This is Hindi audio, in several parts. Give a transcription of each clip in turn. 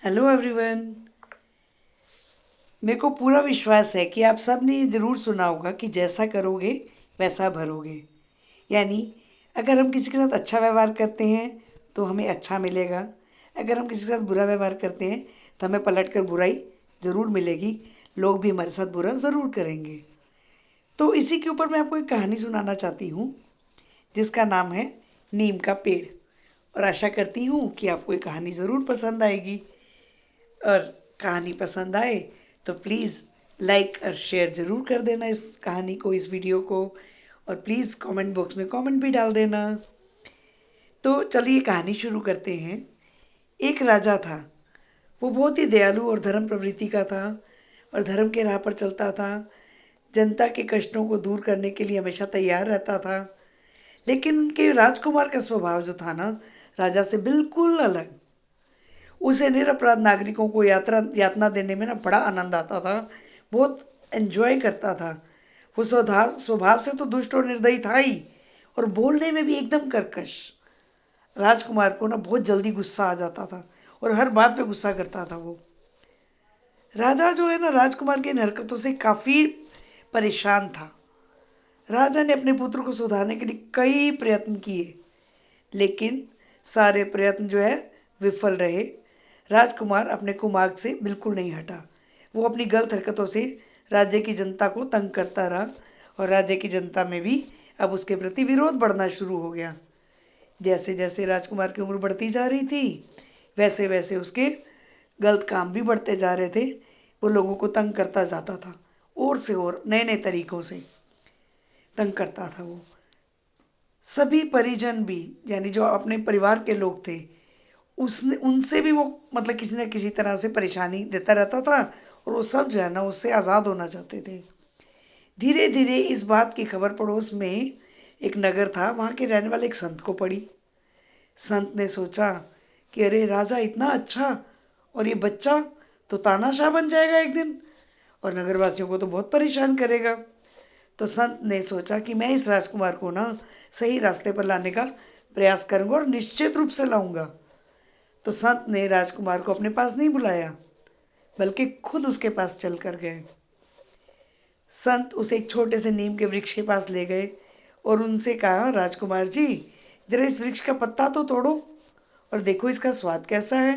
Hello everyone. मेरे को पूरा विश्वास है कि आप सब ने ये ज़रूर सुना होगा कि जैसा करोगे वैसा भरोगे। यानी अगर हम किसी के साथ अच्छा व्यवहार करते हैं तो हमें अच्छा मिलेगा। अगर हम किसी के साथ बुरा व्यवहार करते हैं तो हमें पलट कर बुराई ज़रूर मिलेगी। लोग भी हमारे साथ बुरा ज़रूर करेंगे। तो इसी के ऊपर मैं आपको एक कहानी सुनाना चाहती हूँ जिसका नाम है नीम का पेड़। और आशा करती हूँ कि आपको ये कहानी ज़रूर पसंद आएगी। और कहानी पसंद आए तो प्लीज़ लाइक और शेयर ज़रूर कर देना इस कहानी को, इस वीडियो को। और प्लीज़ कमेंट बॉक्स में कमेंट भी डाल देना। तो चलिए कहानी शुरू करते हैं। एक राजा था। वो बहुत ही दयालु और धर्म प्रवृत्ति का था और धर्म के राह पर चलता था। जनता के कष्टों को दूर करने के लिए हमेशा तैयार रहता था। लेकिन उनके राजकुमार का स्वभाव जो था ना, राजा से बिल्कुल अलग। उसे निरपराध नागरिकों को यातना देने में ना बड़ा आनंद आता था। बहुत एंजॉय करता था। वो स्वभाव स्वभाव से तो दुष्ट और निर्दयी था ही, और बोलने में भी एकदम कर्कश। राजकुमार को ना बहुत जल्दी गुस्सा आ जाता था और हर बात पे गुस्सा करता था वो। राजा जो है ना, राजकुमार की इन हरकतों से काफ़ी परेशान था। राजा ने अपने पुत्र को सुधारने के लिए कई प्रयत्न किए, लेकिन सारे प्रयत्न जो है विफल रहे। राजकुमार अपने कुमार्ग से बिल्कुल नहीं हटा। वो अपनी गलत हरकतों से राज्य की जनता को तंग करता रहा, और राज्य की जनता में भी अब उसके प्रति विरोध बढ़ना शुरू हो गया। जैसे जैसे राजकुमार की उम्र बढ़ती जा रही थी, वैसे वैसे उसके गलत काम भी बढ़ते जा रहे थे। वो लोगों को तंग करता जाता था, और से और नए नए तरीक़ों से तंग करता था वो। सभी परिजन भी, यानी जो अपने परिवार के लोग थे, उसने उनसे भी वो मतलब किसी न किसी तरह से परेशानी देता रहता था, और वो सब जो है ना उससे आज़ाद होना चाहते थे। धीरे धीरे इस बात की खबर पड़ोस में एक नगर था, वहाँ के रहने वाले एक संत को पड़ी। संत ने सोचा कि अरे राजा इतना अच्छा, और ये बच्चा तो तानाशाह बन जाएगा एक दिन, और नगरवासियों को तो बहुत परेशान करेगा। तो संत ने सोचा कि मैं इस राजकुमार को ना सही रास्ते पर लाने का प्रयास करूँगा, और निश्चित रूप से लाऊंगा। तो संत ने राजकुमार को अपने पास नहीं बुलाया, बल्कि खुद उसके पास चल कर गए। संत उसे एक छोटे से नीम के वृक्ष के पास ले गए और उनसे कहा, राजकुमार जी, जरा इस वृक्ष का पत्ता तो तोड़ो और देखो इसका स्वाद कैसा है।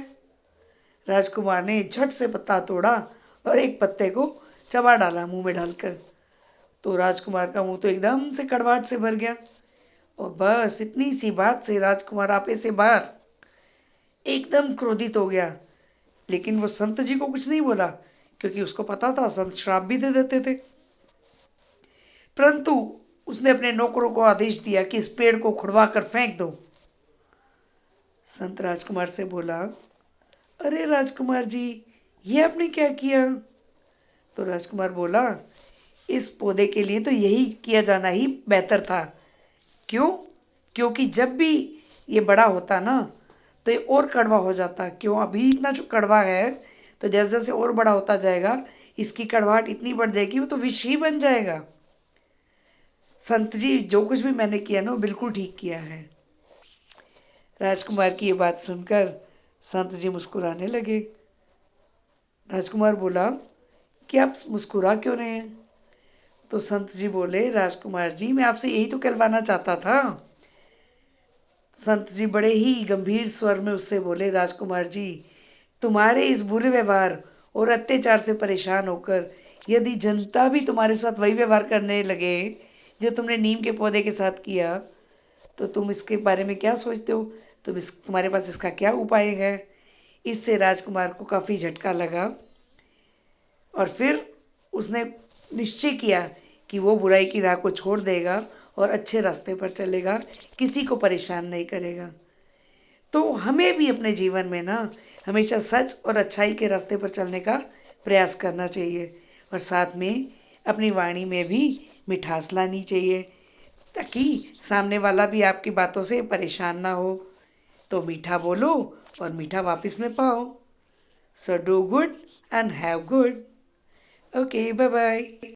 राजकुमार ने झट से पत्ता तोड़ा और एक पत्ते को चबा डाला मुंह में डालकर। तो राजकुमार का मुंह तो एकदम से कड़वाहट से भर गया, और बस इतनी सी बात से राजकुमार आपे से बाहर एकदम क्रोधित हो गया। लेकिन वो संत जी को कुछ नहीं बोला, क्योंकि उसको पता था संत श्राप भी दे देते थे। परंतु उसने अपने नौकरों को आदेश दिया कि इस पेड़ को खुड़वा कर फेंक दो। संत राजकुमार से बोला, अरे राजकुमार जी, ये आपने क्या किया? तो राजकुमार बोला, इस पौधे के लिए तो यही किया जाना ही बेहतर था। क्यों? क्योंकि जब भी ये बड़ा होता ना तो ये और कड़वा हो जाता। क्यों? अभी इतना जो कड़वा है, तो जैसे जैसे और बड़ा होता जाएगा इसकी कड़वाहट इतनी बढ़ जाएगी, वो तो विष ही बन जाएगा। संत जी, जो कुछ भी मैंने किया ना वो बिल्कुल ठीक किया है। राजकुमार की ये बात सुनकर संत जी मुस्कुराने लगे। राजकुमार बोला कि आप मुस्कुरा क्यों रहे हैं? तो संत जी बोले, राजकुमार जी, मैं आपसे यही तो कहलवाना चाहता था। संत जी बड़े ही गंभीर स्वर में उससे बोले, राजकुमार जी, तुम्हारे इस बुरे व्यवहार और अत्याचार से परेशान होकर यदि जनता भी तुम्हारे साथ वही व्यवहार करने लगे जो तुमने नीम के पौधे के साथ किया, तो तुम इसके बारे में क्या सोचते हो? तुम्हारे पास इसका क्या उपाय है? इससे राजकुमार को काफ़ी झटका लगा, और फिर उसने निश्चय किया कि वो बुराई की राह को छोड़ देगा और अच्छे रास्ते पर चलेगा, किसी को परेशान नहीं करेगा। तो हमें भी अपने जीवन में ना हमेशा सच और अच्छाई के रास्ते पर चलने का प्रयास करना चाहिए, और साथ में अपनी वाणी में भी मिठास लानी चाहिए, ताकि सामने वाला भी आपकी बातों से परेशान ना हो। तो मीठा बोलो और मीठा वापस में पाओ। So do good and have good. Okay, bye bye.